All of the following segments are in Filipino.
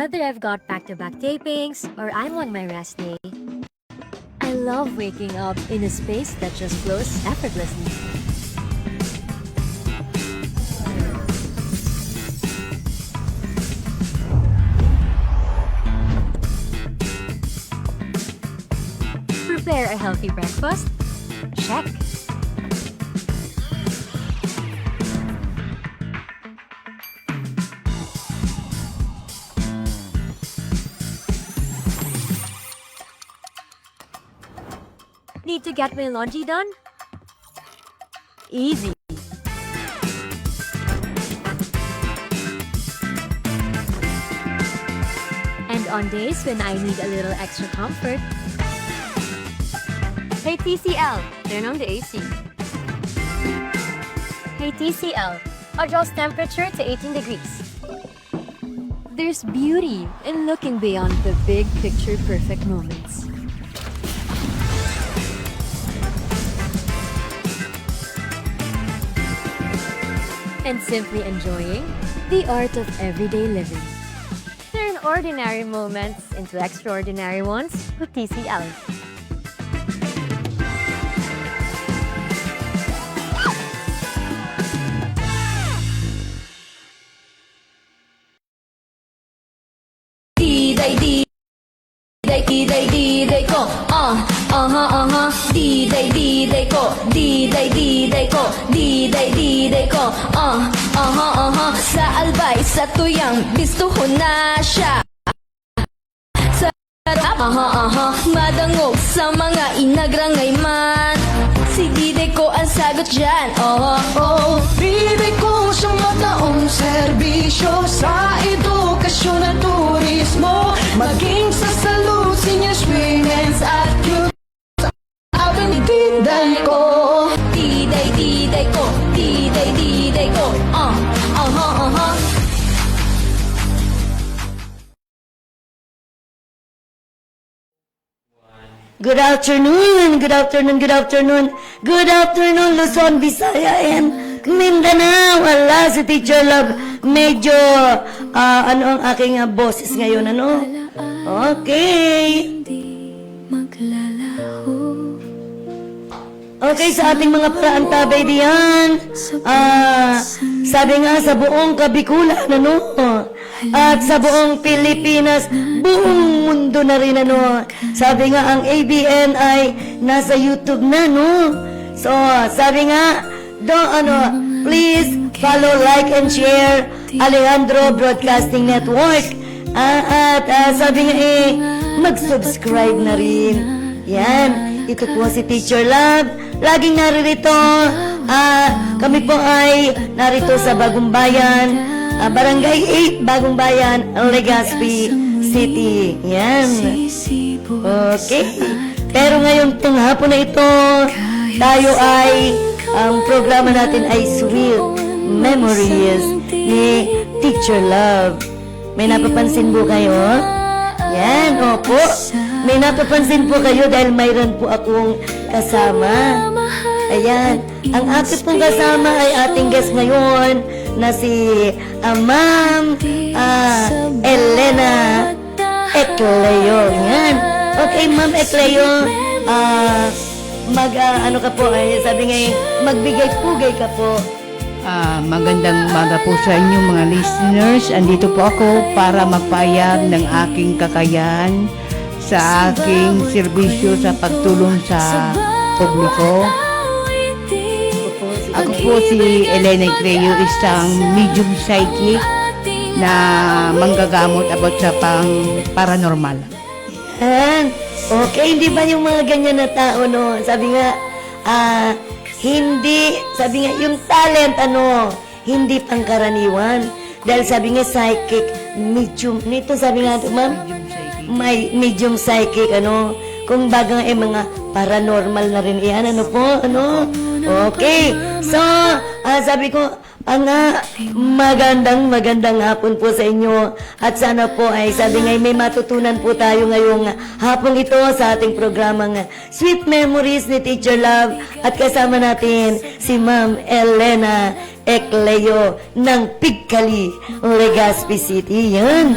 Whether I've got back-to-back tapings or I'm on my rest day, I love waking up in a space that just flows effortlessly. Prepare a healthy breakfast? Check. Need to get my laundry done? Easy. And on days when I need a little extra comfort, hey TCL, turn on the AC. Hey TCL, adjust temperature to 18 degrees. There's beauty in looking beyond the big picture perfect moments. And simply enjoying the art of everyday living. Turn ordinary moments into extraordinary ones with TCL. D-day ko, D-day ko, D-day ko, D-day ko, sa albay, sa tuyang, bistuhon na siya. Sa madangog sa mga inagrangay man, si D-day ko ang sagot dyan, Bibig ko sa mataong serbisyo sa edukasyon at turismo, maging sa salud, seniors, women's at youth. Abang diday ko, D-day ko, D-day ko, Good afternoon, good afternoon, good afternoon, good afternoon, Luzon, Visaya, and Mindanao. Wala si Teacher Love. Medyo, ano ang aking boses ngayon, ano? Okay. Okay, sa ating mga paraan tabay diyan, sabi nga sa buong Kabikulan, ano? At sa buong Pilipinas, buong mundo na rin, ano? Sabi nga ang ABN ay nasa YouTube na, no? So, sabi nga, please follow, like, and share Alejandro Broadcasting Network. At sabi nga mag-subscribe na rin. Yan, ito po si Teacher Love. Laging naririto. Kami po ay narito sa Bagong Bayan, Barangay 8, Bagong Bayan, Legazpi City. Yan. Okay. Pero ngayon pong hapon na ito, tayo ay, ang programa natin ay Sweet Memories ni Teacher Love. May napapansin po kayo? Yan, opo. May napapansin po kayo dahil mayroon po akong kasama. Ayan. Ang aking pong kasama ay ating guest ngayon na si Ma'am Elena Ecleo. Yan. Okay, Ma'am Ecleo, ano ka po, sabi nga magbigay-pugay ka po. Magandang umaga po sa inyo mga listeners. Andito po ako para magpahayag ng aking kakayahan sa aking serbisyo sa pagtulong sa publiko. Ako po si Elena Ecleo, isang medium psychic na manggagamot about sa paranormal. Yan. Okay, hindi ba yung mga ganyan na tao, no? Sabi nga, sabi nga, yung talent, hindi pangkaraniwan. Dahil sabi nga, psychic, medium. Nito sabi nga, ma'am, may medium psychic, kung baga mga paranormal na rin yan, Okay. So, sabi ko, magandang hapon po sa inyo. At sana po ay, sabi nga, may matutunan po tayo ngayong hapong ito sa ating programang Sweet Memories ni Teacher Love. At kasama natin si Ma'am Elena Ecleo ng Pigcali, Legazpi City. Yan.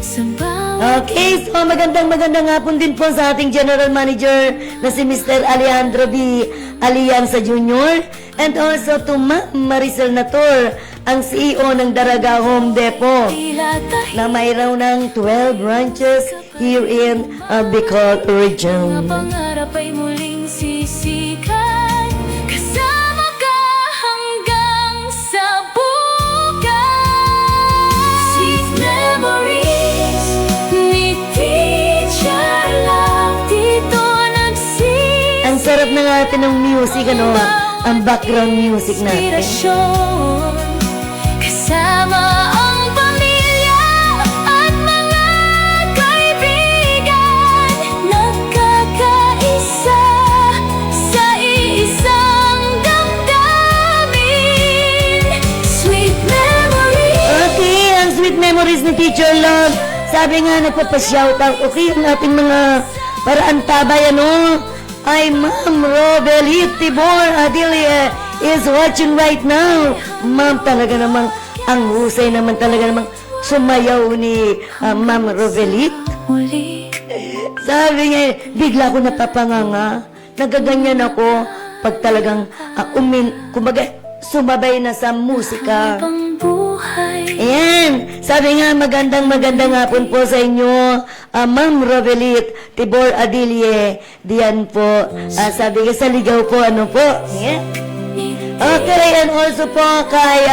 Sa bawat Okay, so magandang hapon din po sa ating General Manager na si Mr. Alejandro B. Alianza Jr. And also to Ma'am Maricel Nator, ang CEO ng Daraga Home Depot tila na mayroon ng 12 branches here in Bicol region. pangarap ay muling sisikat. Kasama ka hanggang sa bukas. Sweet memories ni Teacher Love dito nagsisimula. Ang sarap na natin ng music, ano, ang background music natin. Inspirasyon. Kasama ang pamilya at mga kaibigan, nagkakaisa sa iisang damdamin. Sweet memories. Okay, ang sweet memories ni Teacher Love. Sabi nga, nagpapashoutout. Okay, ang ating mga paraan tabay, ano, ay Ma'am Robelit Tibor Adilia is watching right now. Ma'am, talaga namang, ang husay naman talaga namang sumayaw ni Ma'am Robelit. Muli Sabi niya, bigla ko napapanganga. Nagaganyan ako pag talagang kumbaga, sumabay na sa musika. pang buhay. Ayan, sabi nga magandang hapon po sa inyo, Ma'am Robelit Tibor Adilie. Diyan po, sabi nga sa ligaw po, ano po. Ayan. Okay, and also po kay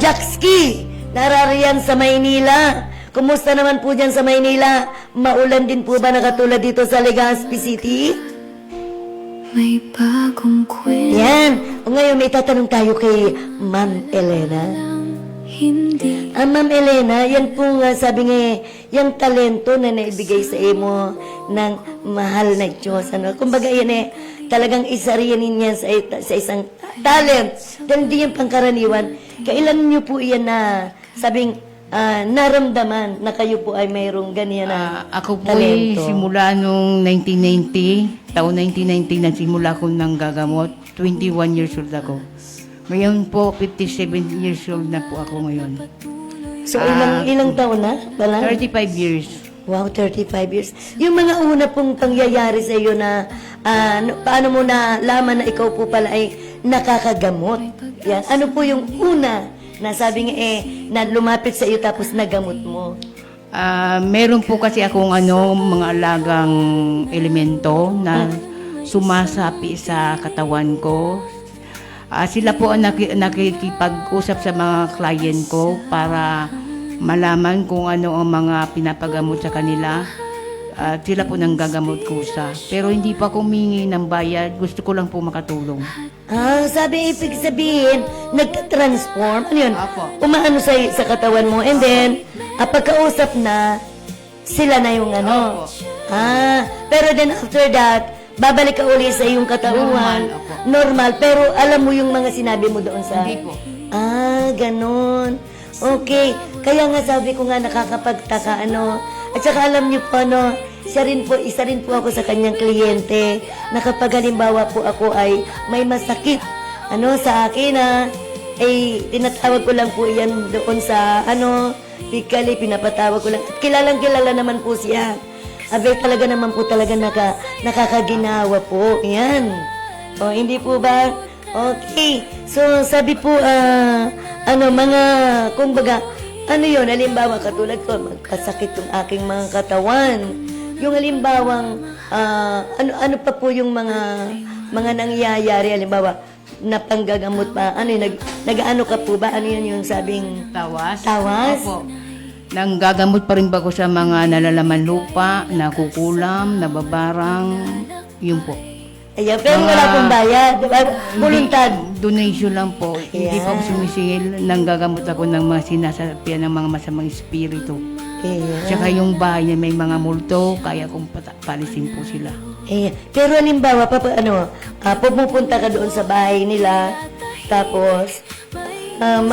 Jackski, narariyan sa Maynila. Kumusta naman po dyan sa Maynila? Maulan din po ba na katulad dito sa Legazpi City? May bagong kwento. Yan. O ngayon, may tatanong tayo kay Ma'am Elena. Hindi Ma'am Elena, yan po nga, sabi nga, yung talento na naibigay sa imo ng mahal na Diyos. Ano? Kumbaga yan talagang isa rin yan sa isang talent. Dahil hindi yan pangkaraniwan. Kailan niyo po yan na, sabing, naramdaman na kayo po ay mayroong ganyan na Ako po talento? simula nung 1990, taon 1990, nagsimula ako ng gagamot. 21 years old ako. Ngayon po, 57 years old na po ako ngayon. So, ilang taon na? Pala? 35 years. Wow, 35 years. Yung mga una pong pangyayari sa iyo na paano mo na laman na ikaw po pala ay nakakagamot? Yan. Ano po yung una na sabi nga na lumapit sa iyo tapos nagamot mo? Meron po kasi akong mga alagang elemento na sumasapi sa katawan ko. Sila po ang nakikipag-usap sa mga client ko para malaman kung ano ang mga pinapagamot sa kanila. Sila po nang gagamot kusa. Pero hindi pa ako humingi ng bayad. Gusto ko lang po makatulong. Sabi, ibig sabihin, nagka-transform. Ano yun? Apo. Umaano sa katawan mo. And then, pagkausap na, sila na yung ano. Apo. Pero then after that, babalik ka uli sa iyong katauhan. Normal, opo. Normal. Pero alam mo yung mga sinabi mo doon sa... Hindi po. Ganon. Okay. Kaya nga sabi ko nga nakakapagtaka, ano. At saka alam niyo po, ano, isa rin po ako sa kanyang kliyente na kapag halimbawa po ako ay may masakit, sa akin, tinatawag ko lang po yan doon sa, Pikali, pinapatawag ko lang. At kilala naman po siya. Abay, talaga naman po talaga nakakaginawa po. Yan. O, hindi po ba? Okay. So, sabi po, kumbaga, yun, halimbawa, katulad ko, magkasakit yung aking mga katawan. Yung halimbawang, ano pa po yung mga nangyayari, halimbawa, napanggagamot pa, nag-ano ka po ba? Ano yun yung sabing... Tawas? Tawas? Opo. Nanggagamot pa rin ba ko sa mga nalalaman lupa, nakukulam, nababarang, yun po. Ayan, pero wala pong bayad. Voluntad. Donation lang po. Hindi pa ako Ayan. sumisingil. Nanggagamot ako ng mga sinasapian ng mga masamang espiritu. Ayan. Tsaka yung bahay niya may mga multo, kaya kong palisin po sila. Ayan. Pero halimbawa, pumupunta ka doon sa bahay nila, tapos, ano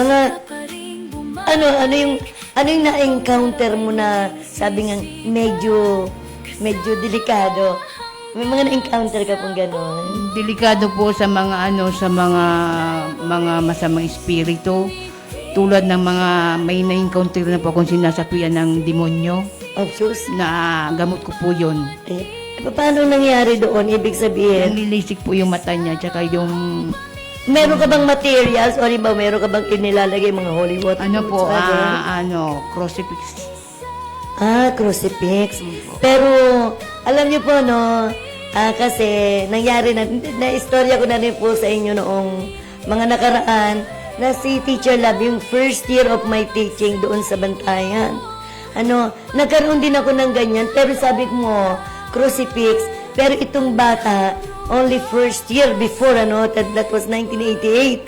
yung na-encounter mo na sabi nga medyo delikado? May mga na-encounter ka pong gano'n? Delikado po sa mga sa mga masamang espiritu. tulad ng mga may na-encounter na po akong sinasapian ng demonyo Oh, sus. na gamot ko po yun. Paano nangyari doon? Ibig sabihin, Nanlilisik po yung mata niya, tsaka yung meron ka bang materials o ba meron ka bang inilalagay mga holy water? ano po, whatsoever? crucifix. Crucifix. Pero, alam niyo po, no, kasi nangyari na istorya ko na rin po sa inyo noong mga nakaraan na si Teacher Lab, yung first year of my teaching doon sa Bantayan. Nagkaroon din ako ng ganyan, pero sabi mo, crucifix, pero itong bata, only first year before, that was 1988.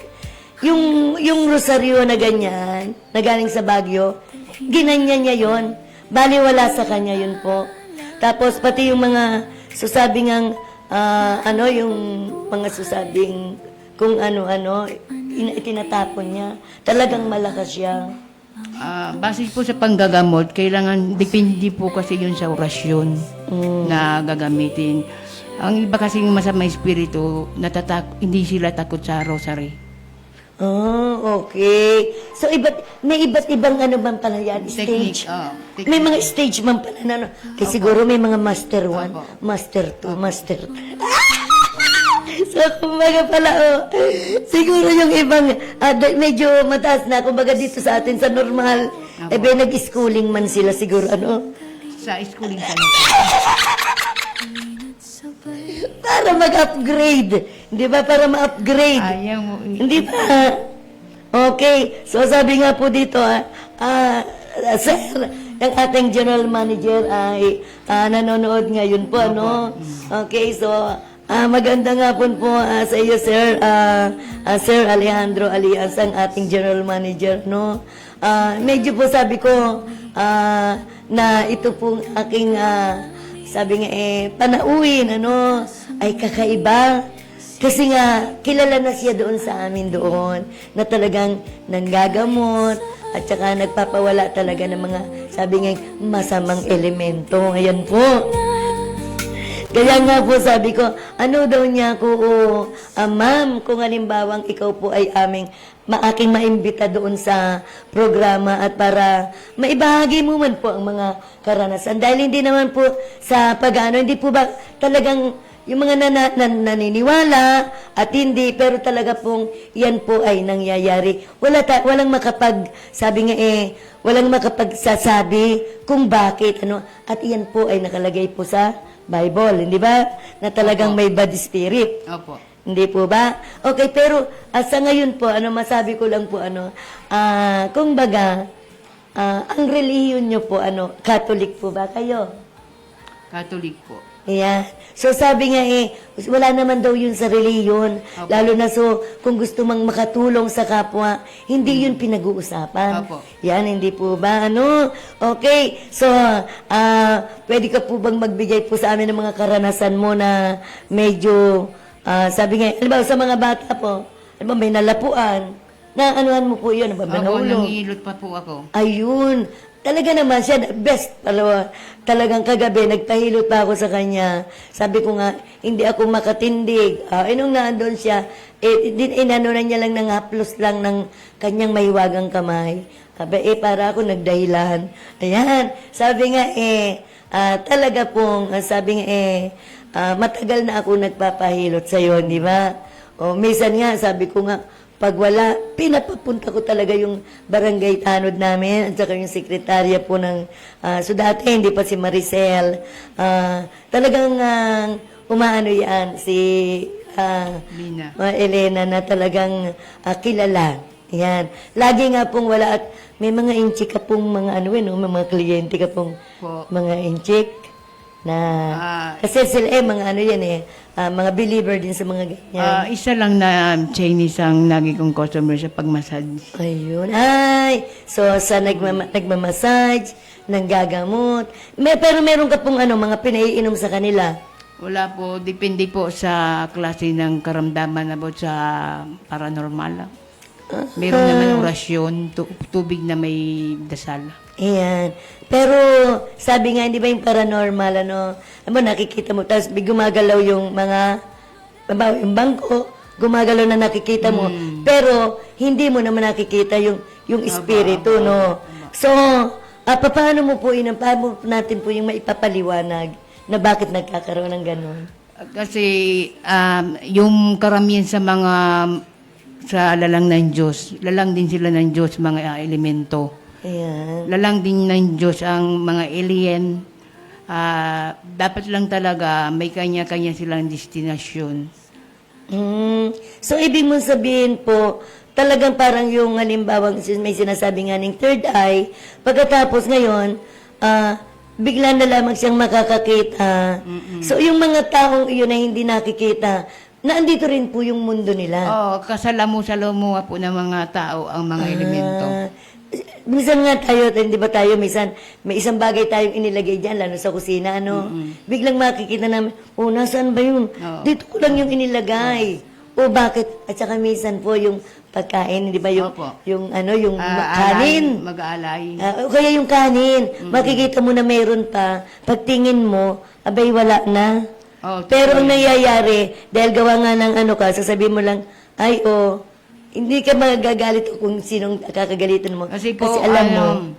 Yung rosaryo na ganyan, na galing sa Baguio, ginanyan niya yon. Bali, wala sa kanya yun po. Tapos, pati yung mga susabing yung mga susabing kung ano-ano, itinatapon niya. Talagang malakas siya. Base po sa panggagamot, kailangan, depende po kasi yun sa orasyon na gagamitin. Ang iba kasing masama espiritu, hindi sila takot sa rosary. Okay. So, may iba't ibang bang pala yan? Technique, Stage? technique. May mga stage man pala na, Kasi siguro may mga master 1, master 2, master 3. So, kumbaga pala, siguro yung ibang, medyo mataas na, kumbaga dito sa atin, sa normal, nag-schooling man sila siguro, Sa schooling sa para mag-upgrade. Di ba? Para ma-upgrade. Ayaw mo. Hindi ba? Okay. So, sabi nga po dito, sir, ang ating general manager ay nanonood ngayon po, Okay, so, magandang hapon po sa iyo, sir. Sir Alejandro Alias, ang ating general manager, medyo po sabi ko, na ito pong aking, sabi nga panauhin, ay kakaiba. Kasi nga, kilala na siya doon sa amin doon, na talagang nanggagamot, at saka nagpapawala talaga ng mga, sabi nga, masamang elemento. Ayan po. Kaya nga po sabi ko, ano daw niya ako, ma'am, kung halimbawang ikaw po ay aking maimbita doon sa programa at para maibahagi mo man po ang mga karanasan. Dahil hindi naman po sa hindi po ba talagang yung mga naniniwala at hindi, pero talaga pong yan po ay nangyayari. Walang sabi nga walang makapagsasabi kung bakit, at yan po ay nakalagay po sa Bible, hindi ba? Na talagang may bad spirit. Opo. Hindi po ba? Okay, pero sa ngayon po, masabi ko lang po, kung baga, ang relihiyon nyo po, Catholic po ba kayo? Catholic po. Ayan. So sabi nga wala naman daw yun sa reliyon. Opo. Lalo na kung gusto mang makatulong sa kapwa, hindi yun pinag-uusapan. Opo. Yan, hindi po ba? Okay. So, pwede ka po bang magbigay po sa amin ng mga karanasan mo na medyo, sabi nga, sa mga bata po, may nalapuan, na anuhan mo po yun, Ako, nahulog. nangihilot pa po ako. Ayun. Talaga naman siya, best. Talagang kagabi, nagpahilot pa ako sa kanya. Sabi ko nga, hindi ako makatindig. Nung nandun siya, inano na niya lang ng haplos lang ng kanyang mahiwagang kamay. Sabi, para ako nagdahilan. Ayan. Sabi nga, talaga pong, sabi nga, matagal na ako nagpapahilot sa'yo, di ba? Minsan nga, sabi ko nga, pag wala, pinapapunta ko talaga yung barangay tanod namin at saka yung sekretarya po ng, so dati hindi pa si Maricel, talagang umaano yan, si Elena na talagang kilala. Yan. Lagi nga pong wala at may mga inchik ka pong mga may mga kliyente ka pong mga inchik na, kasi sila mga mga believer din sa mga ganyan. Isa lang na Chinese ang lagi kong customer sa pagmassage. Ayun. So sa nagmamassage, nanggagamot. Pero meron ka pong mga pinaiinom sa kanila? Wala po, depende po sa klase ng karamdaman about sa paranormal. Meron naman orasyon, tubig na may dasal. Ayan. Pero, sabi nga, hindi ba yung paranormal, nakikita mo, tapos gumagalaw yung mga, yung bangko, gumagalaw na nakikita mo, pero hindi mo naman nakikita yung yung espiritu, no? So, paano mo po paano natin po yung maipapaliwanag na bakit nagkakaroon ng ganun? Kasi yung karamihan sa mga sa lalang ng Diyos, lalang din sila ng Diyos, mga elemento. Ayan. Lalang din ng Diyos ang mga alien. Dapat lang talaga may kanya-kanya silang destinasyon. So, ibig mong sabihin po, talagang parang yung halimbawa, may sinasabi nga ng third eye, pagkatapos ngayon, bigla na lamang siyang makakakita. So, yung mga taong iyon na hindi nakikita, na andito rin po yung mundo nila. Kasalamu-salamu po ng mga tao ang mga elemento. Minsan nga tayo, di ba tayo, minsan, may isang bagay tayong inilagay dyan, lalo sa kusina, ano? Biglang makikita namin, nasaan ba yun? Dito ko lang yung inilagay. Bakit? At saka minsan po yung pagkain, di ba, yung kanin. Mag-aalay. Kaya yung kanin, makikita mo na mayroon pa, pagtingin mo, abay wala na. Pero ang nangyayari, dahil gawa nga ng sasabihin mo lang, hindi ka magagalit kung sinong kakagalitan mo. Kasi alam mo,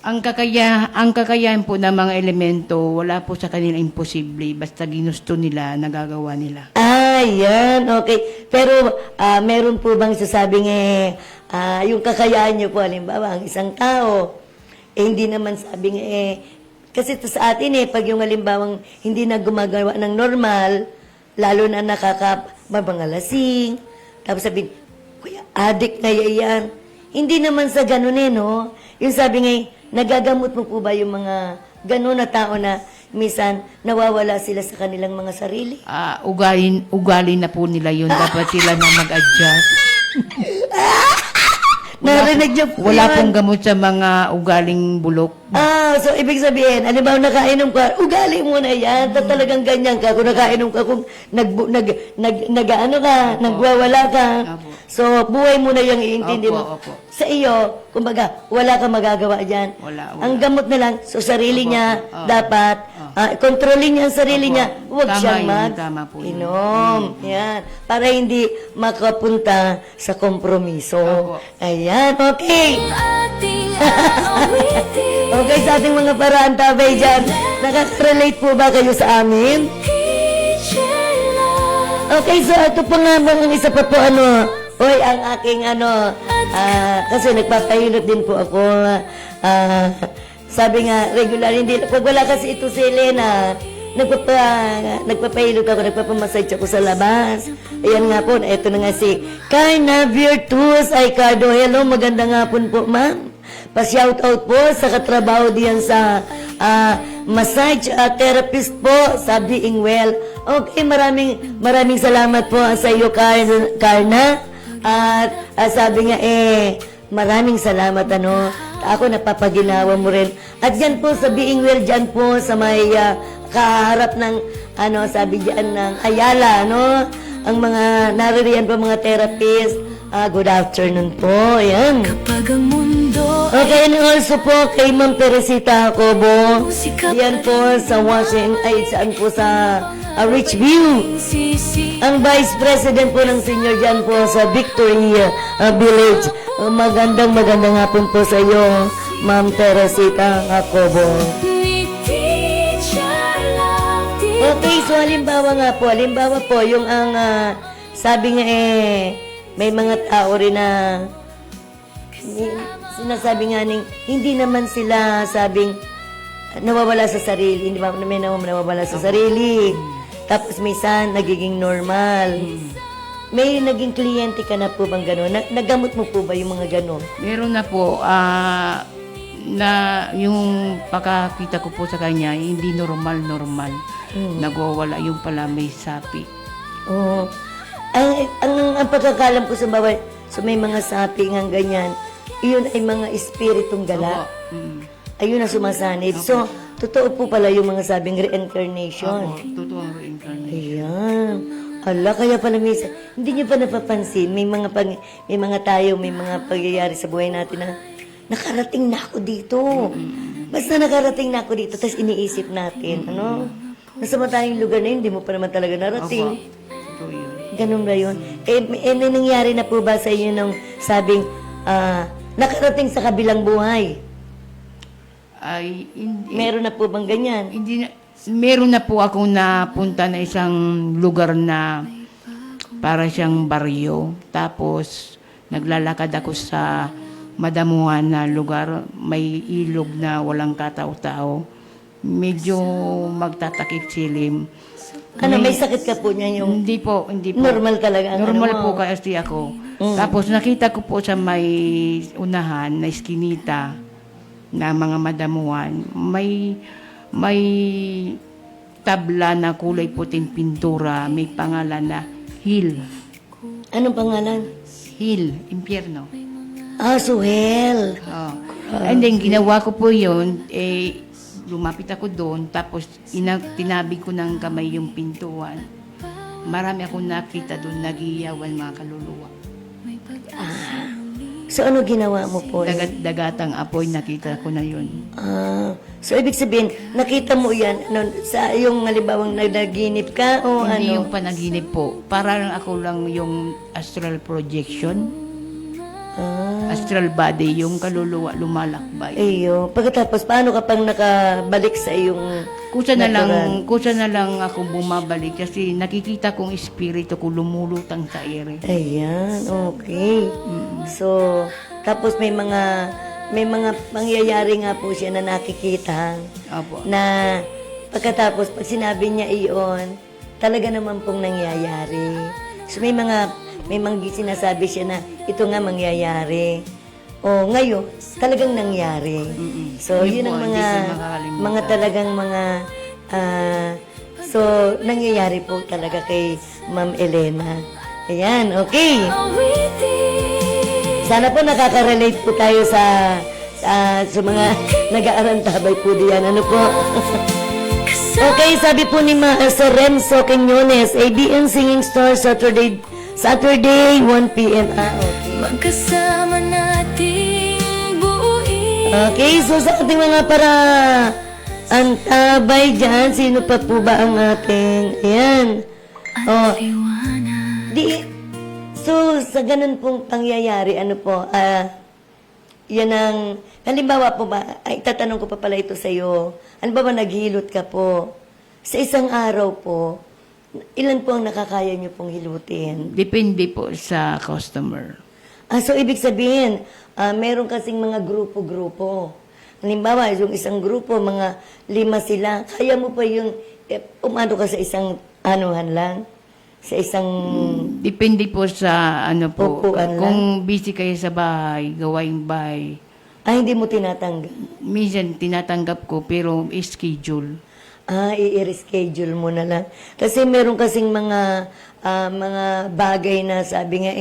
ang kakayahan po ng mga elemento, wala po sa kanila imposible. Basta ginusto nila, nagagawa nila. Yan, okay. Pero meron po bang sasabing yung kakayahan niyo po, halimbawa, ang isang tao, hindi naman sabing kasi ito sa atin pag yung halimbawang hindi na gumagawa ng normal, lalo na nakakababangalasing, tapos sabihin, kuya, adik na yan. Hindi naman sa ganun no? Yung sabi nga, nagagamot mo po ba yung mga ganun na tao na minsan nawawala sila sa kanilang mga sarili? Ugali na po nila yun. Dapat sila na mag-adjust. Narinig niyo po Wala yan? pong gamot sa mga ugaling bulok. So ibig sabihin, halimbawa nakainom ka, ugali mo na yan, talagang ganyan ka. Kung nakainom ka, kung nagwawala ka. So buhay mo na yung iintindi mo. Opo. Sa iyo, kumbaga, wala kang magagawa dyan. Wala. Ang gamot na lang, so sarili niya, dapat, kontrolin niya ang sarili niya, huwag Tama siyang yun, tama po yun. inom. Yan. Para hindi makapunta sa kompromiso. Opo. Ayan, okay. Ating awitin. Okay, sa ating mga paraan tabay dyan, nakaka-relate po ba kayo sa amin? Teacher love. Okay, so ito pa nga bang isa pa po ang aking kasi nagpapahilot din po ako. Sabi nga, regular, hindi, pag wala kasi ito si Elena, nagpapahilot ako, nagpapamassage ako sa labas. Ayan nga po, ito na nga si Carna Virtus Aicardo. Hello, magandang hapon po, ma'am. Pa-shoutout po sa katrabaho diyan sa massage therapist po sa Being Well. Okay, maraming salamat po sa iyo, Carna. At sabi nga maraming salamat ako napapaginawa mo rin. At dyan po sa Being Well, dyan po sa may kaharap ng sabi dyan ng Ayala, ang mga naririyan po mga therapist. Good afternoon po. Ayan. Kapag ang mundo Okay, and also po kay Ma'am Teresita Acobo. Yan po sa saan po sa Richview. sisi. Ang Vice President po ng senior dyan po sa Victory Village. Magandang hapon po sa iyo, Ma'am Teresita Acobo. Ni teacher love. Okay, so halimbawa po, yung ang sabi nga may mga tao rin na sinasabi nga hindi naman sila sabing nawawala sa sarili, hindi ba may nawawala sa sarili. Tapos minsan nagiging normal. May naging kliyente ka na po bang gano'n? Nagamot mo po ba yung mga gano'n? Meron na po, na yung pagkakita ko po sa kanya, hindi normal. Nagwawala yung pala may sapi. Oo. Ang pagkakalam ko sa bawal, so may mga sapi nga ganyan, iyon ay mga espiritong gala. Ayun na sumasanib. So, totoo po pala yung mga sabing reincarnation. Totoo ang reincarnation. Ayan. Ala, kaya pala minsan, hindi niyo pa napapansin, may mga pagyayari sa buhay natin na nakarating na ako dito. Basta nakarating na ako dito, tapos iniisip natin, nasa matayong lugar na yun, hindi mo pa naman talaga narating. Totoo yun. Ganun ba yun? May nangyari na po ba sa inyo nung sabing, nakarating sa kabilang buhay. Ay, hindi, Meron na po bang ganyan? hindi na, meron na po akong napunta na isang lugar na para siyang baryo. Tapos, naglalakad ako sa madamuhan na lugar, may ilog na walang katao-tao. Medyo magtatakip silim. Ano, may sakit ka po niya yung Hindi po. normal talaga ang Normal ano po mo? kasi ako. Tapos nakita ko po sa may unahan na iskinita na mga madamuhan, may tabla na kulay puting pintura, may pangalan na Hill. Anong pangalan? Hill, impyerno. Ah, Suhel. Oh. And then ginawa ko po yun, lumapit ako doon, tapos tinabi ko ng kamay yung pintuan. Marami akong nakita doon, nagiyawan mga kaluluwa. So, ano ginawa mo po? Dagatang apoy, nakita ko na yun. So, ibig sabihin, nakita mo yan, ano, sa yung halimbawang nagnaginip ka o Hindi ano? yung panaginip po. Parang ako lang yung astral projection. Astral body, yung kaluluwa lumalakbay. Iyo. Pagkatapos, paano ka pang nakabalik sa iyong Kusa natural? na lang ako bumabalik kasi nakikita kong espiritu ko lumulutang sa ere. Ayan, okay. So, tapos may mga pangyayari nga po siya na nakikita Opo. na pagkatapos, pag sinabi niya iyon, talaga naman pong nangyayari. So, may mga sinasabi siya na ito nga mangyayari. O ngayon, talagang nangyari. So, Yun yun po, ang hindi ko makakalimutan. mga talagang mga so, nangyayari po talaga kay Ma'am Elena. Ayan, okay. Sana po nakaka-relate po tayo sa mga nag-aarantabay po diyan. Ano po? Okay, sabi po ni Sir Renzo Quiñones, ABN Singing Star Saturday 1 p.m. Okay. Magkasama nating buuin Okay, so sa ating mga para antabay dyan, sino pa po ba ang ating, ayan. Oh, so sa ganun pong pangyayari, ano po, yan ang, halimbawa po ba, ay tatanong ko pa pala ito sa iyo, halimbawa naghilot ka po, sa isang araw po, ilan po ang nakakaya niyo pong hilutin? Depende po sa customer. So ibig sabihin, meron kasing mga grupo-grupo. Halimbawa, yung isang grupo, mga 5 sila. Kaya mo pa yung, umano ka sa isang anuhan lang? Sa isang, Depende po sa ano po. Upuan lang. Kung busy kayo sa bahay, gawaing bahay, hindi mo tinatanggap. minsan tinatanggap ko pero schedule. I-reschedule mo na lang. Kasi meron kasing mga bagay na sabi nga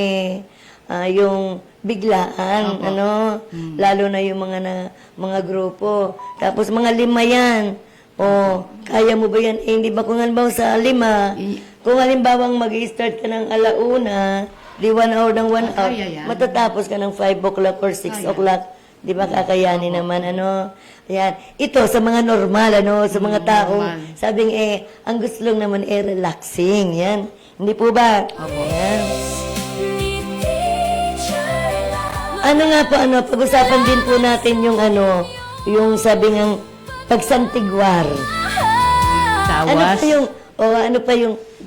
yung biglaan, ano, lalo na yung mga grupo. Tapos mga 5 yan. Kaya mo ba yan? Hindi ba kung halimbawa sa 5, kung halimbawa mag-i-start ka ng 1:00, di 1 hour ng 1 hour, kaya yan. matatapos ka ng 5 o'clock or 6 o'clock. Di ba kakayanin naman, ano? Ayan. Ito, sa mga normal, ano? Sa mga taong, sabing, ang gusto lang naman, relaxing. Yan. Hindi po ba? Ayan. Ano nga po, ano? Pag-usapan din po natin yung, ano, yung sabi ng pagsantigwar. Ano Tawas. pa yung, ano pa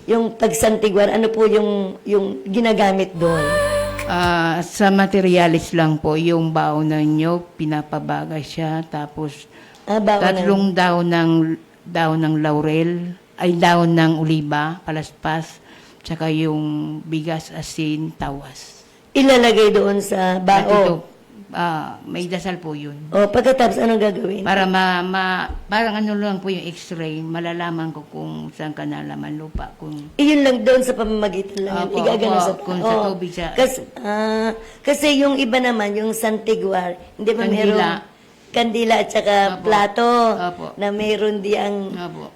yung pagsantigwar? Ano po yung ginagamit doon? Sa materialis lang po, yung baon nyo, pinapabagay siya, tapos Baon daon ng laurel, ay daon ng oliba, palaspas, tsaka yung bigas, asin, tawas. ilalagay doon sa At ito, bao. may dasal po yun. Pagkatapos, anong gagawin? Para parang ano lang po yung x-ray, malalaman ko kung saan ka nalaman lupa, kung Iyon lang doon sa pamamagitan lang. Opo, Igagano opo, sa kung sa tubig siya. Kasi yung iba naman, yung santiguar, hindi ba Kandila. meron kandila at saka Opo. plato Opo. na meron diyang Opo.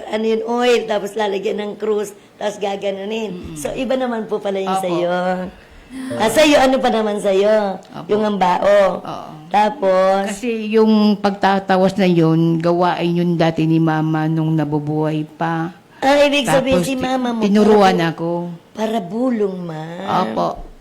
ano yun, oil, tapos lalagyan ng krus, tapos gaganunin. So, iba naman po pala yung Opo. sa'yo. Sa'yo, ano pa naman sa'yo? Opo. Yung ambao. Oo. Tapos, Kasi yung pagtatawas na yun, gawain yun dati ni mama nung nabubuhay pa. ibig sabihin si mama mo. tinuruan ako. Para bulong, ma. Opo.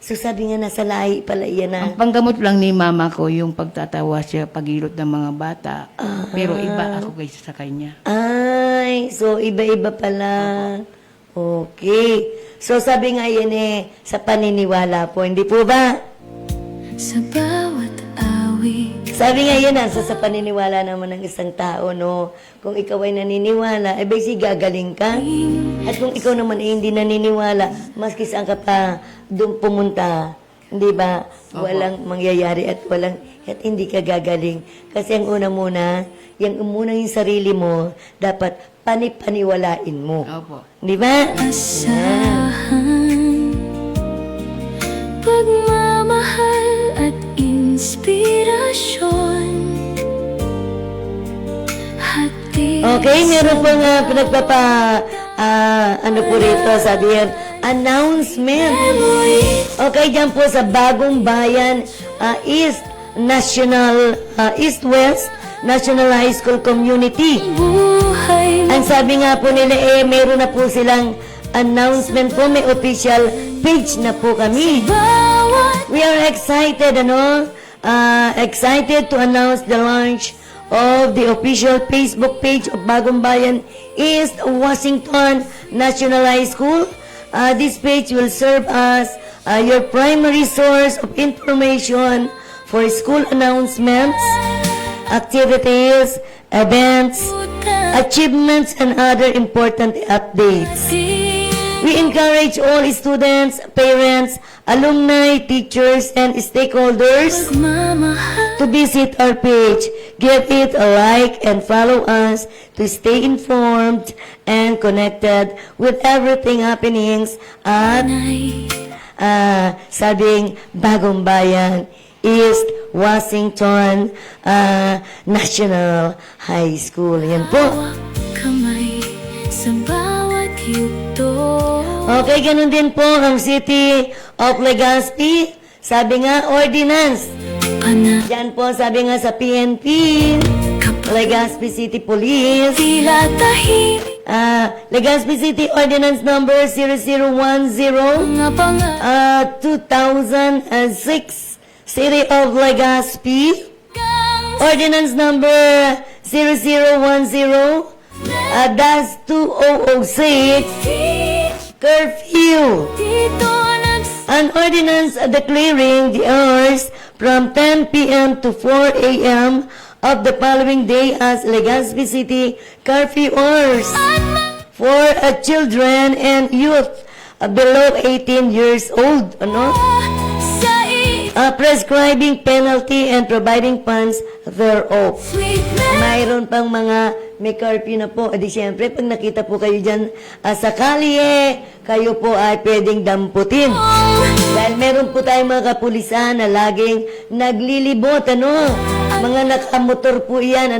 So sabi nga nasa lahi pala iyan na. Ang panggamot lang ni mama ko yung pagtatawa siya pagilot ng mga bata. Pero iba ako kaysa sa kanya. Ay, so iba-iba pala. Okay. So sabi nga yan sa paniniwala po, hindi po ba? Sa bawat awit Sabi nga yan, sa paniniwala naman ng isang tao, no? Kung ikaw ay naniniwala, eh basi gagaling ka. At kung ikaw naman ay hindi naniniwala, maski saan ka pa doon pumunta, hindi ba? Walang mangyayari at hindi ka gagaling. Kasi ang una muna, yung sarili mo, dapat panipaniwalain mo. Opo. Di ba? asahan, pagmamahal at inspirasyon. Hatid Okay, meron pong ano po rito, sabi yan, announcement. Okay, dyan po sa Bagong Bayan, East-West National High School Community. buhay Ang sabi nga po nila, meron na po silang announcement po, may official page na po kami. bawat We are excited, excited to announce the launch of the official Facebook page of Bagong Bayan East Washington National High School. This page will serve as your primary source of information for school announcements, activities, events, achievements, and other important updates. We encourage all students, parents, alumni, teachers, and stakeholders pagmamahal to visit our page. Give it a like and follow us to stay informed and connected with everything happenings at ay sabing Bagong Bayan, East Washington National High School. Yan po. kamay sa bawat yugto. Okay, ganun din po ang City of Legazpi. Sabi nga, ordinance. Yan po, sabi nga sa PNP, Legazpi City Police. Tila tahimik Legazpi City Ordinance Number 0010, mga pangang 2006, City of Legazpi. Ordinance Number 0010, DAS 2006, Curfew. dito An ordinance declaring the hours from 10 p.m. to 4 a.m. of the following day as Legazpi City curfew hours for children and youth below 18 years old. sa Prescribing penalty and providing funds thereof. sweet Mayroon pang mga may curfew na po. Adi syempre, pag nakita po kayo dyan sa kalye, kayo po ay pwedeng damputin. Dahil meron po tayong mga kapulisan na laging naglilibot, Mga nakamotor po yan,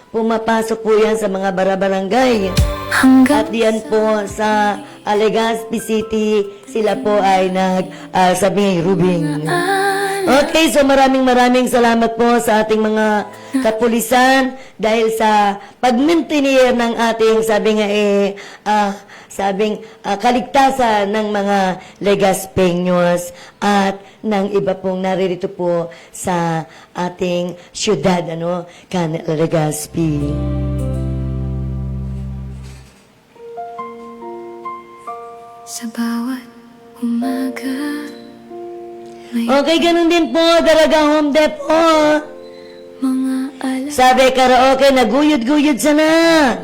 Pumapasok po yan sa mga barabarangay. hanggang At yan po sa Legazpi City, sila po ay sabi rubing. Okay, so maraming salamat po sa ating mga kapulisan dahil sa pag-maintainer ng ating kaligtasan ng mga Legazpeños at ng iba pong naririto po sa ating syudad, Legazpi. sa bawat umaga may Okay, ganun din po, Daraga Home Depot. mga alam Sabi karaoke, naguyod-guyod sana.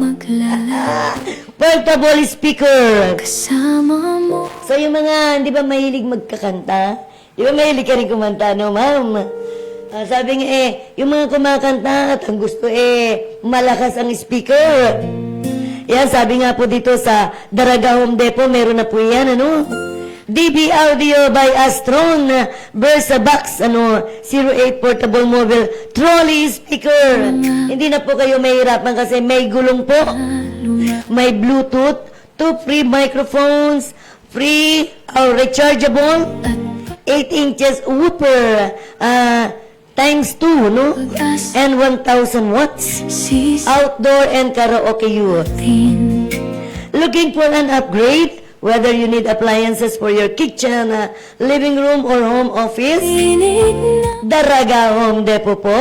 maglala Portable speaker. kasama mo. So yung mga, di ba mahilig magkakanta? Di ba mahilig ka rin kumanta, ma'am? Sabi nga yung mga kumakanta at ang gusto malakas ang speaker. Yan, sabi nga po dito sa Daraga Home Depot, meron na po yan, DB Audio by Astron Versa Box 08 portable mobile trolley speaker. Hindi na po kayo mahirapan kasi may gulong po, may Bluetooth, 2 free microphones, free rechargeable, 8 inches whooper, times 2, and 1,000 watts, outdoor and karaoke youth. Sisin Looking for an upgrade? whether you need appliances for your kitchen, living room, or home office, Daraga Home Depot po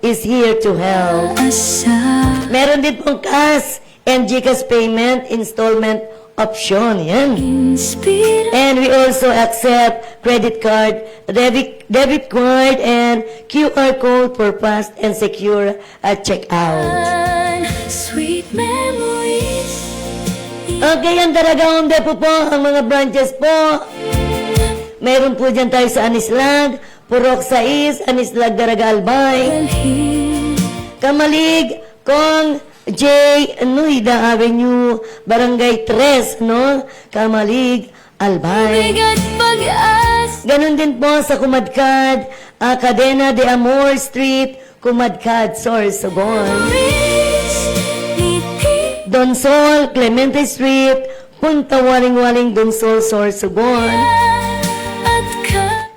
is here to help. Meron din pong cash and GCash payment installment option. Yan. And we also accept credit card, debit card, and QR code for fast and secure checkout. Sweet memories. Okay, ang Daraga Home Depot po, ang mga branches po. Meron po dyan tayo sa Anislag, Purok Sais, Anislag, Daraga Albay, Kamalig, Kong, J. Nuida Avenue, Barangay 3, no? Kamalig, Albay. Bigat pag-as. Ganon din po sa Kumadkad, Cadena de Amor Street, Kumadkad, Sorsogon. Donsol, Clemente Street, Punta Waling-Waling, Donsol, Sorsogon. At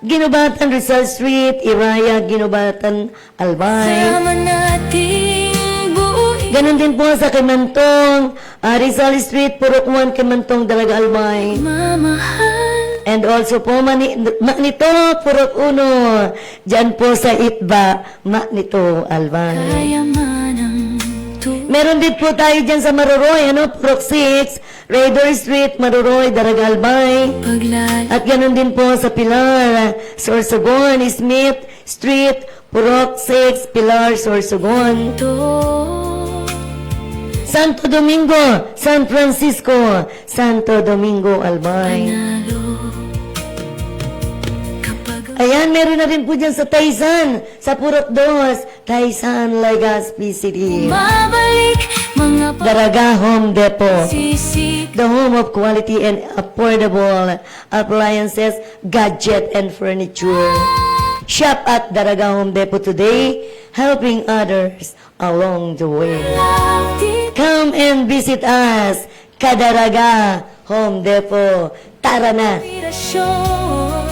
Ginubatan, Rizal Street, Iraya, Ginubatan, Albay. kasama nating buuin. Ganon din po sa Kimantong, Rizal Street, Purok 1, Kimantong, Dalaga Albay. Mamahal. And also po, Manito, Purok 1, dyan po sa Itba, Manito, Albay. Kayaman ang tuwa. Meron din po tayo dyan sa Maruroy, Purok 6, Raider Street, Maruroy, Daraga Albay. Paglalaan. At ganoon din po sa Pilar, Sorsogon, Smith Street, Purok 6, Pilar, Sorsogon. Santo Domingo, San Francisco, Santo Domingo, Albay. Ayan, meron na rin po dyan sa Taysan, sa Purok 2, Taysan, Legazpi City. Mabalik mga Daraga Home Depot, pagsisik. the home of quality and affordable appliances, gadget, and furniture. Shop at Daraga Home Depot today, helping others along the way. Come and visit us, Kadaraga Home Depot. Tara na! Inspirasyon,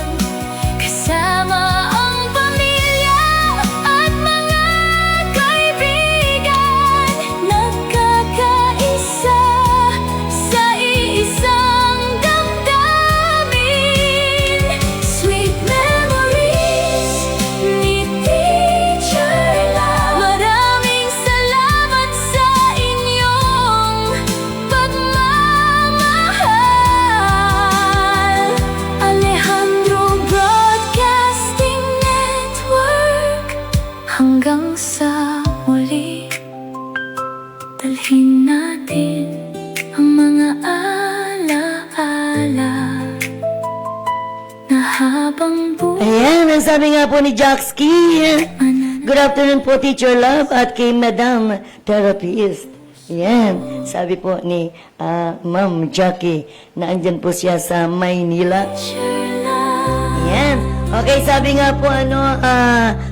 kasama ang pamilya at mga kaibigan, nagkakaisa sa iisang damdamin. Sweet memories ni Teacher Love. Maraming salamat sa inyong pagmamahal. Alejandro Broadcasting Network. Hanggang sa muli, dalhin natin ang mga alaala na habang buhay. Ayan, ang sabi nga po ni Jackski. Good afternoon po, Teacher Love, at kay Madam Therapist. Yan, sabi po ni Ma'am Jackie na andyan po siya sa Maynila. Yan. Okay, sabi nga po,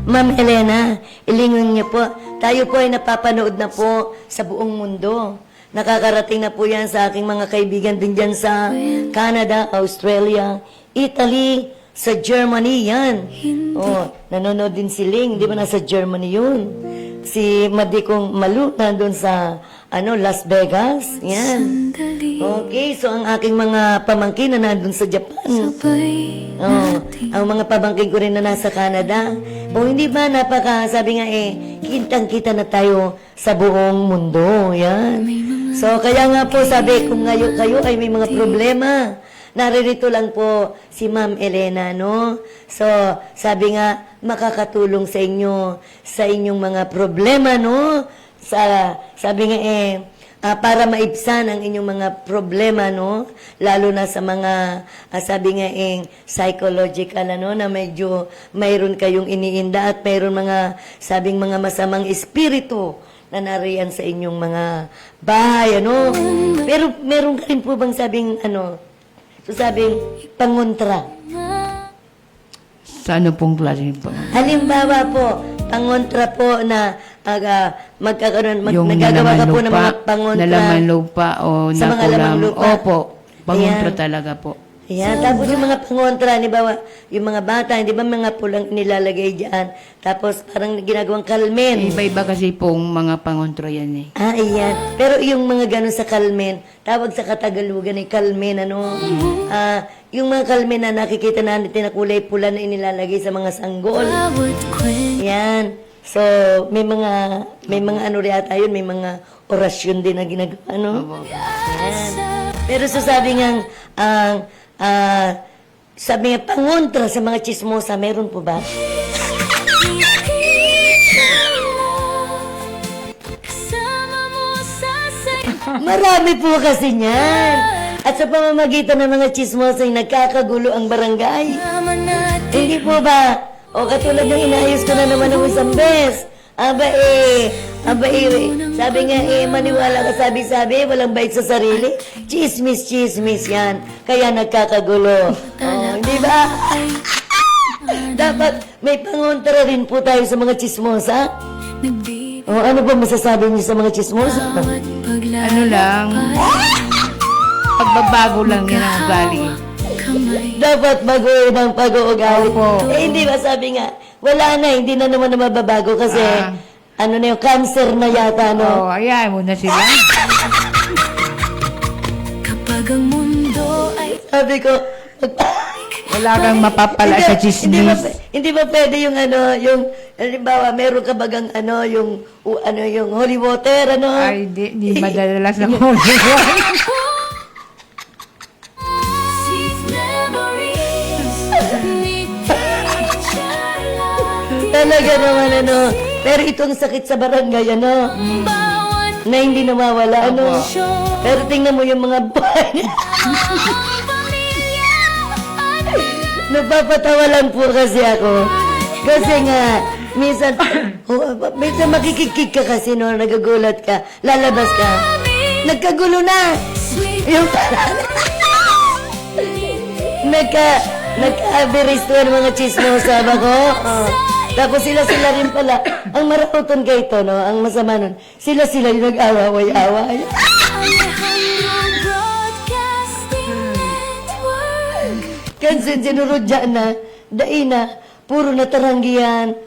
Ma'am Helena, ilingon niyo po, tayo po ay napapanood na po sa buong mundo. Nakakarating na po yan sa aking mga kaibigan din dyan sa Canada, Australia, Italy, sa Germany, yan. Oh, nanonood din si Ling, di ba nasa Germany yun? Si Madikong Malu, nandun sa, Las Vegas, yan. Okay, so ang aking mga pamangkin na nandun sa Japan. Oh, ang mga pamangkin ko rin na nasa Canada. O hindi ba, sabi nga kitang-kita na tayo sa buong mundo, yan. So, kaya nga po, sabi, kung kayo ay may mga problema, naririto lang po si Ma'am Elena, no? So, sabi nga, makakatulong sa inyo, sa inyong mga problema, no? Sabi nga para maibsan ang inyong mga problema, no? Lalo na sa mga, sabi nga psychological, na medyo mayroon kayong iniinda at mayroon mga, sabing mga masamang espiritu na nariyan sa inyong mga bahay, Pero meron ka rin po bang sabing, so sabing, pangontra. Sa ano pong klase po? Halimbawa po, pangontra po na Yung nagagawa ka po ng lupa, mga pangontra. nalaman lupa o Sa mga lamang nakulam. lupa. Opo, pangontra Ayan. talaga po. Ayan, tapos yung mga pangontra, di ba, yung mga bata, di ba mga pulang nilalagay dyan, tapos parang ginagawang kalmen. Iba-iba kasi pong mga pangontra yan eh. Ah, ayan. Pero yung mga ganun sa kalmen, tawag sa Katagalugan ay kalmen, ano? Yung mga kalmen na nakikita natin na kulay pula na inilalagay sa mga sanggol. Ayan. So, may mga ano rin ata yun, may mga orasyon din na ginagawa, ano? Ayan. Pero so sabi nga, sabi nga, pangontra sa mga chismosa, meron po ba? Marami po kasi niyan. At sa pamamagitan ng mga chismosa ay nagkakagulo ang barangay. Hindi po ba? O katulad ng inayos ko na naman ng isang bes. Aba sabi nga maniwala ka sabi-sabi, walang bait sa sarili. Chismis yan. Kaya nagkakagulo. Hindi ba? Dapat may pangontra rin po tayo sa mga chismosa. Ano ba masasabi niyo sa mga chismosa? Ano lang, pagbabago lang yan ang ugali. Dapat baguhin ang pag-uugali. Opo. Hindi ba sabi nga, wala na, hindi na naman na mababago kasi ano na yung cancer na yata, no? Ayan mo na sila. Kapag ang mundo ay Sabi ko, Wala kang mapapala sa chismis. Hindi ba pwede yung ano, yung, halimbawa, meron ka bagang ano, yung holy water, ano? Ay, di madadalas ng holy water. sweet memories ni teacher love. Talaga naman, ano? Pero itong sakit sa barangay, ano? Bawat Na hindi nawawala, ano? Pero tingnan mo yung mga buhay. Napapatawa lang po kasi ako. Kasi nga, minsan makikikik ka kasi no, nagagulat ka, lalabas ka, nagkagulo na. Yung nagka-abiristuan mga chismosa ba ko? Tapos sila rin pala. Ang marauton kay ito, no? Ang masama nun, sila yung nag-away-away. Kansin sinurudya na, daina, puro nataranggihan.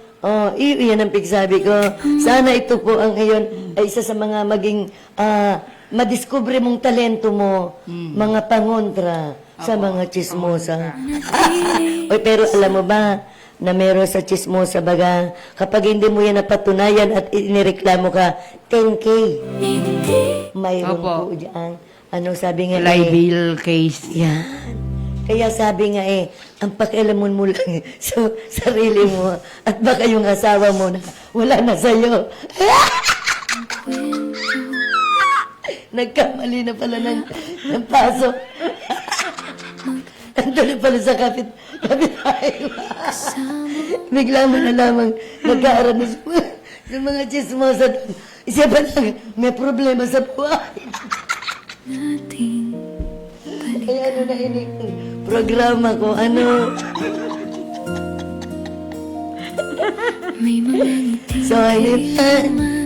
Iyan ang pigsabi ko. Sana ito po ang iyon ay isa sa mga maging madiskubre mong talento mo, mga pangontra sa mga chismosa. Oy, pero alam mo ba, na meron sa chismosa baga, kapag hindi mo yan napatunayan at inireklamo ka, 10K. Mayroon Opo. po dyan. Ano sabi nga Libel case. yan. Kaya sabi nga ang pakialamon mo lang sa sarili mo at baka yung asawa mo na wala na sa'yo. Nagkamali na pala ng paso. Nandun na pala sa kapitbahay. Bigla mo na lamang nagkaaran sa mga chismosa. Isa pa lang, may problema sa buhay. Kaya ano na programa ko, ano? So,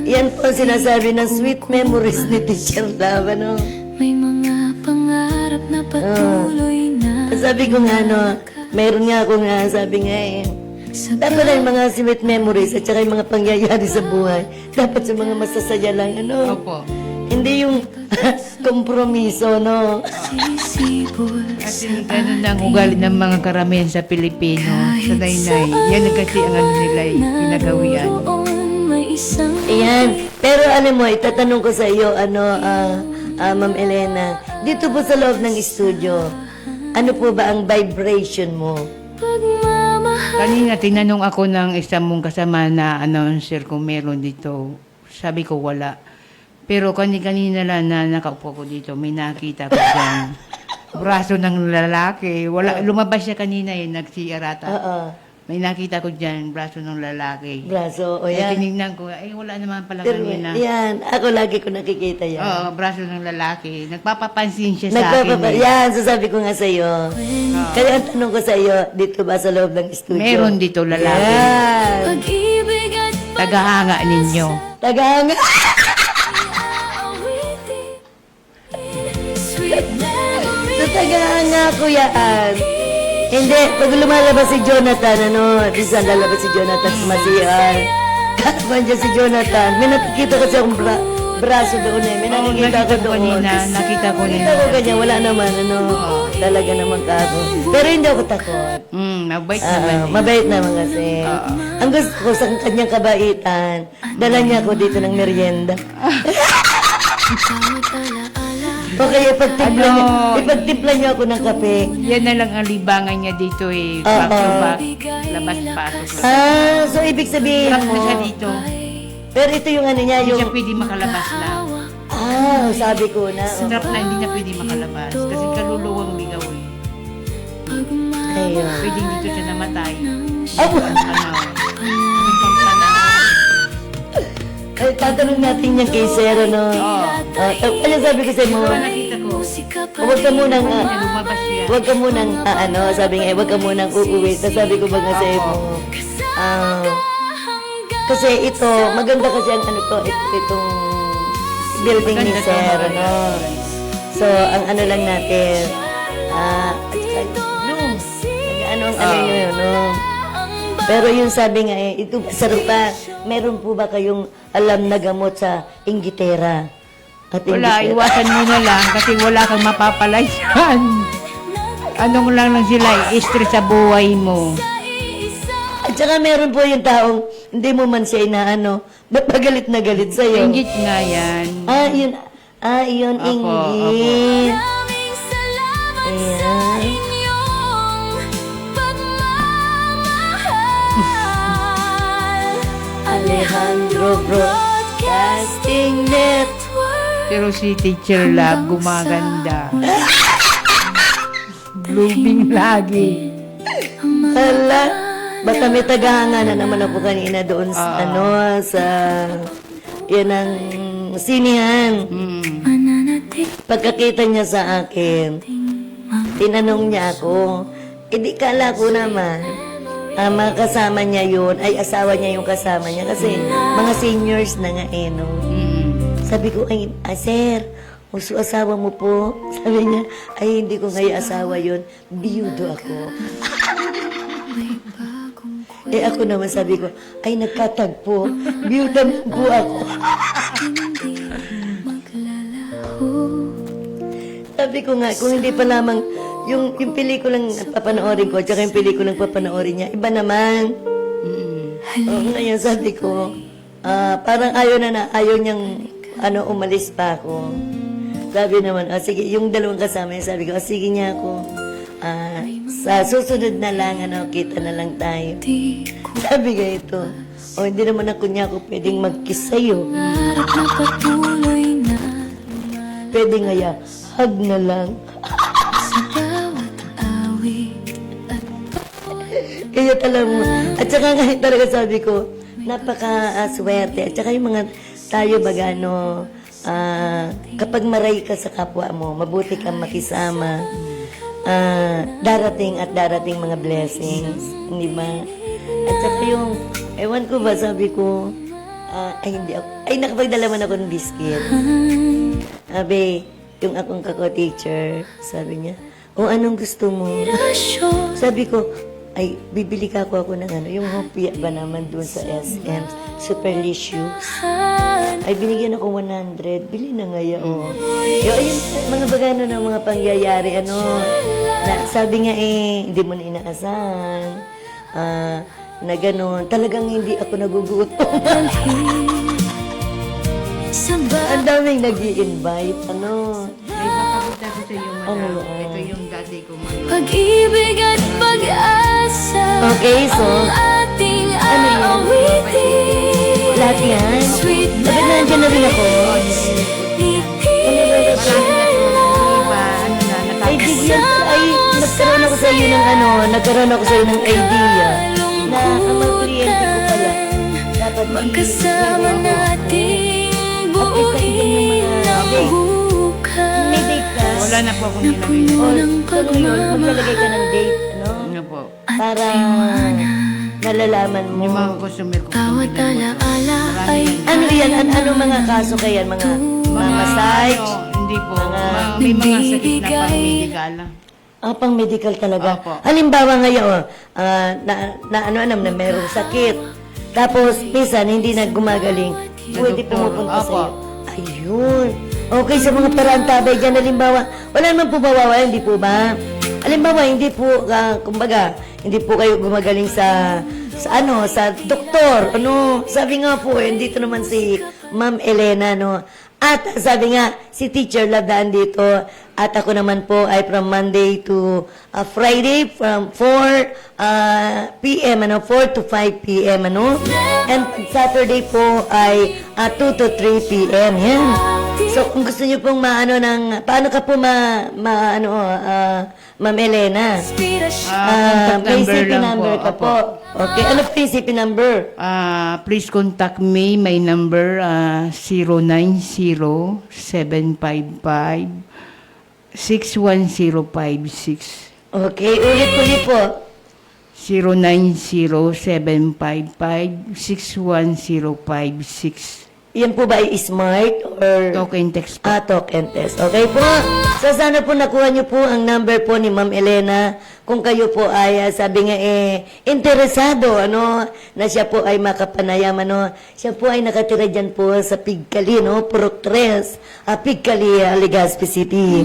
yan po sinasabi ng sweet memories ni Teacher Love, ano? May mga pangarap na patuloy na Sabi ko nga, ano, mayroon nga ako nga, sabi nga dapat ang mga sweet memories at saka yung mga pangyayari sa buhay, dapat sa mga masasaya lang, ano? Opo. Hindi yung kompromiso, no? Kasi ganun na ang ugali ng mga karamihan sa Pilipino, sa nainay. Yan ang kasi ang ano nila ginagawian. Ayan. Pero alam mo, itatanong ko sa iyo, Ma'am Elena, dito po sa loob ng studio, ano po ba ang vibration mo? Kanina tinanong ako ng isang mong kasama na announcer kung meron dito. Sabi ko wala. Pero kanina lang na nakaupo ko dito, may nakita ko dyan. Braso ng lalaki. Wala, lumabas siya kanina nagsiarata. May nakita ko dyan, braso ng lalaki. Braso, o Kaya yan. tinignan ko, wala naman pala Pero, kanina. yan, ako lagi ko nakikita yan. Oo, braso ng lalaki. Nagpapapansin siya sa akin. Yan, sasabi ko nga sa iyo. Kaya ang tanong ko sa iyo, dito ba sa loob ng studio? Meron dito lalaki. Yan. Pag-ibig at Tagahanga ninyo. Tagahanga. sweet memories. Sa Tagahanga ko yan. Hindi, pag lumalabas si Jonathan, minsan lalabas si Jonathan sa masihan. Katapan dyan si Jonathan. May nakikita kasi akong braso doon eh. May Oo, nakikita ko doon. nakita ko Nakita ko ganyan, wala naman, talaga naman kako. Pero hindi ako takot. Mabait naman. Mabait naman kasi. Ang gusto ko sa kanyang kabaitan, dala niya ako dito ng merienda. Okay, ipagtimpla niyo ako ng kape. Yan na lang ang libangan niya dito eh. Back to back. Labas-pasok lang. So ibig sabihin Sarap na siya mo, dito. pero ito yung ano niya, Hindi yung, siya pwede makalabas lang. sabi ko na. Sarap na hindi na pwede makalabas. Kasi kaluluwang ligaw eh. Ayun. Pwede dito siya namatay. Oh, ay, tatanong natin yan kay Sir, ano sabi ko sa'yo mo, Ito nakita ko. huwag ka munang, Lumabas siya. huwag ka munang, sabi nga, huwag ka munang uuwi. Tapos sabi ko ba nga sa'yo mo, kasi ito, maganda kasi ang itong building ni Maganda to, Sir, maganda. So, ang ano lang natin, at saka, bloom, nag-ano ang ano yun, Pero yung sabi nga ito, sarupa, meron po ba kayong alam na gamot sa inggitera? At Wala, inggitera? iwasan mo na lang kasi wala kang mapapalayan. Anong lang sila, stress sa buhay mo. At saka meron po yung taong hindi mo man siya inaano, ba't magalit na galit sa'yo? Inggit nga yan. Yun, Opo, inggit. Ayan. Alejandro Broadcasting Network. Pero si Teacher Love gumaganda. Blooming lagi. Hala, baka may tagahanga na naman ako kanina doon sa, sa, yan ang sinihan. Pagkakita niya sa akin, tinanong niya ako, di kala ko naman, mga kasama niya yun, ay asawa niya yung kasama niya, kasi mga seniors na nga no. Sabi ko, ay, sir, uso asawa mo po. Sabi niya, ay hindi ko ngayon asawa yun, biyudo ako. Ako naman sabi ko, ay nagkatagpo, biyuda po ako. Sabi ko nga, kung hindi pa lamang yung pelikulang papanoorin ko, tsaka yung pelikulang papanoorin niya, iba naman. Ngayon sabi ko, parang ayaw niyang umalis pa ako. Sabi naman, sige, yung dalawang kasama niya, sabi ko, sige niya ako. Sa susunod na lang, kita na lang tayo. Sabi nga ito, hindi naman ako niya ako pwedeng mag-kiss sa'yo. Pwede nga ya, hug na lang. Kaya talagang, at saka nga talaga sabi ko, napaka-swerte. At saka yung mga tayo bagano, kapag maray ka sa kapwa mo, mabuti kang makisama, darating at darating mga blessings, hindi ba? At saka yung, ewan ko ba, sabi ko, hindi ako, nakapagdala man ako ng biscuit. Sabi, yung akong kako-teacher, sabi niya, anong gusto mo? Sabi ko, ay, bibili ka ako ng yung hopia ba naman doon sa SM, Superlicious. Ay, binigyan ako 100, bili na ngayon. Yung mga bagano ng mga pangyayari, na, sabi nga hindi mo na inaasahan, na gano'n, talagang hindi ako nagugutom. Ang daming nag-i-invite, May papapunta ko sa iyo, madam. yan? Ito yung dati ko. Pag-ibig at pag-asa Okay, so, ang ating ano yan? awitin. Lahat yan? Sweet Dapat nandiyan na rin ako. Ay, bigyan, nagkaroon ako sa iyo ng nagkaroon ako sa iyo ng idea na ang mga kliyente ko pala dapat Magkasama nating buuin ang may bukas. date ka. Wala na po akong ginagawa. O, so ngayon, maglalagay ka ng date, Ano po? para nalalaman mo. Yung mga customer ko. Bawat alaala ay Ano yan? Ano mga kaso kaya? Mga massage? Hindi po. May mga sakit na pang-medical. Pang medical talaga. Opo. Halimbawa ngayon, na merong sakit. Tapos, minsan, hindi na gumagaling. Pwede doktor. pumupunta Opo. sa'yo. Ayun. Okay, sa mga paraan tabay dyan, halimbawa, wala naman po bawawa, hindi po ba? Halimbawa, hindi po, kumbaga, hindi po kayo gumagaling sa doktor. Sabi nga po, dito naman si Ma'am Elena, At sabi nga, si Teacher Love daan dito. At ako naman po ay from Monday to Friday from 4 p.m. 4 to 5 p.m. And Saturday po ay 2 to 3 p.m. Yan. So kung gusto niyo pong paano ka po Ma'am Elena? Contact May number CP lang number po. ka po. Okay, ano po yung CP number? Please contact me. My number 090-755-61056. Okay, ulit po. 090-755-61056. Yan po ba ay smart or... Talk and text po. Talk and test. Okay po. So, sana po nakuha niyo po ang number po ni Ma'am Elena. Kung kayo po ay, sabi nga interesado, na siya po ay makapanayam, Siya po ay nakatira dyan po sa Pigcali, Purok 3, Pigcali, Legazpi City.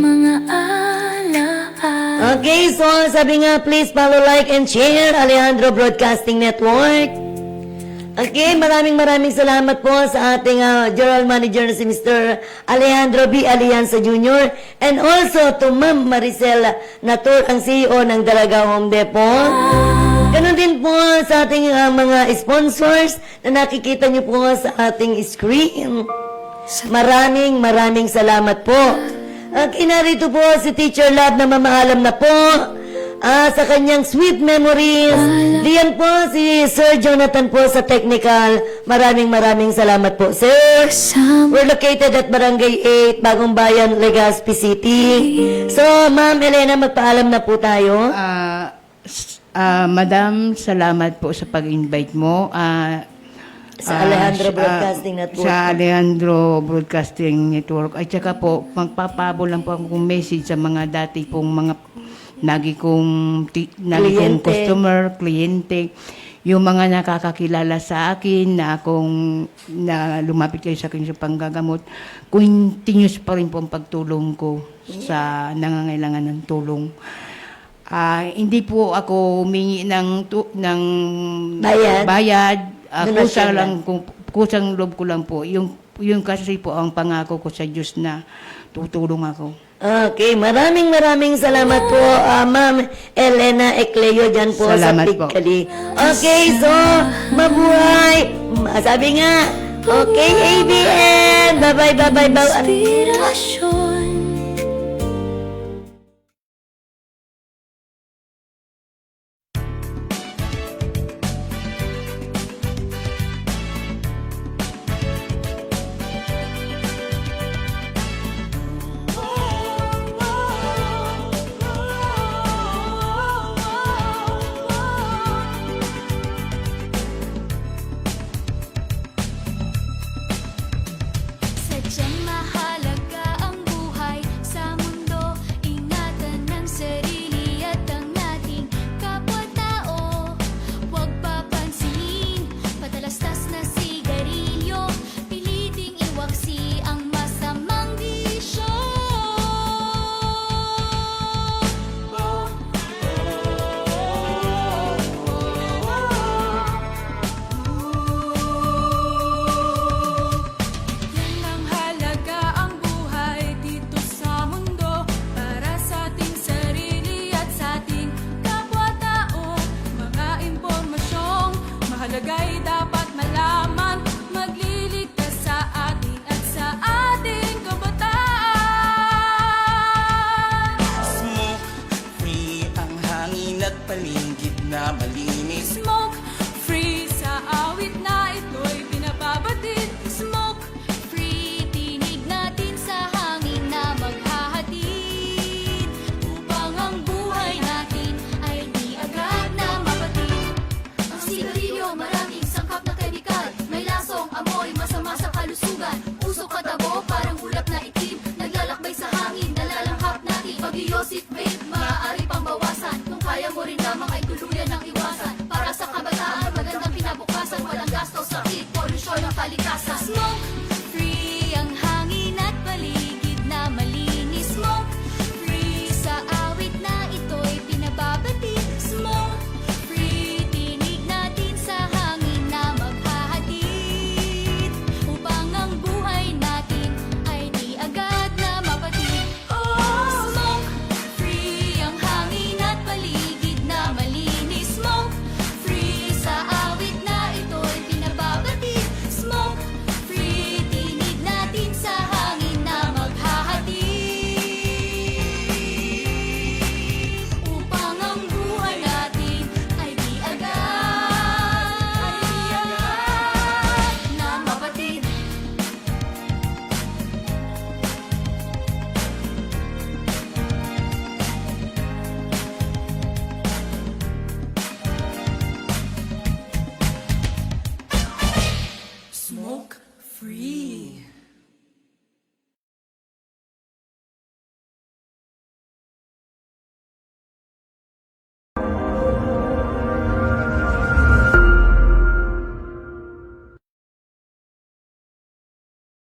Okay, so sabi nga, please follow, like, and share Alejandro Broadcasting Network. Okay, maraming salamat po sa ating General Manager na si Mr. Alejandro B. Alianza Jr. And also to Ma'am Maricel Natur, ang CEO ng Dalaga Home Depot. Ganon din po sa ating mga sponsors na nakikita niyo po sa ating screen. Maraming salamat po. Narito po si Teacher Love na mamaalam na po. Sa kanyang sweet memories. Diyan po si Sir Jonathan po sa technical. Maraming salamat po, sir. We're located at Barangay 8, Bagong Bayan, Legazpi City. So, Ma'am Elena, magpaalam na po tayo. Madam, salamat po sa pag-invite mo. Sa Alejandro Broadcasting Network. Sa Alejandro Broadcasting Network. At saka po, magpapabol lang po akong message sa mga dati pong mga nagi kong customer, kliyente, yung mga nakakakilala sa akin na lumapit kayo sa akin sa panggagamot, continuous pa rin po ang pagtulong ko sa nangangailangan ng tulong. Hindi po ako humingi ng bayad. Kusang loob ko lang po. Yung kasi po ang pangako ko sa Diyos na tutulong ako. Okay, maraming salamat po, Ma'am Elena Ecleo dyan po Salamat sa Pigcali. Okay, so, mabuhay! Sabi nga, okay, ABN! Bye-bye. Inspirasyon. Sadyang mahalaga ang buhay sa mundo. Ingatan ng sarili at ang ating kapwa-tao. Huwag papansinin, patalastas na sigarilyo. Piliting iwaksi ang masamang bisyo. Yan ang halaga ang buhay dito sa mundo. Para sa ating sarili at sa ating kapwa-tao. Mga impormasyong mahalaga'y dapat malaman. Magliligtas sa atin at sa ating kabataan. Smoke free ang hangin at paligid na malinis. Smoke free sa awit na ito'y pinapabatid. Smoke free, tinig natin sa hangin na maghahatid. Upang ang buhay natin ay di agad na mapatid. Ang sigarilyo maraming sangkap na kemikal. May lasong amoy masama sa kalusugan. Usok at abo parang ulap na itim. Naglalakbay Yosip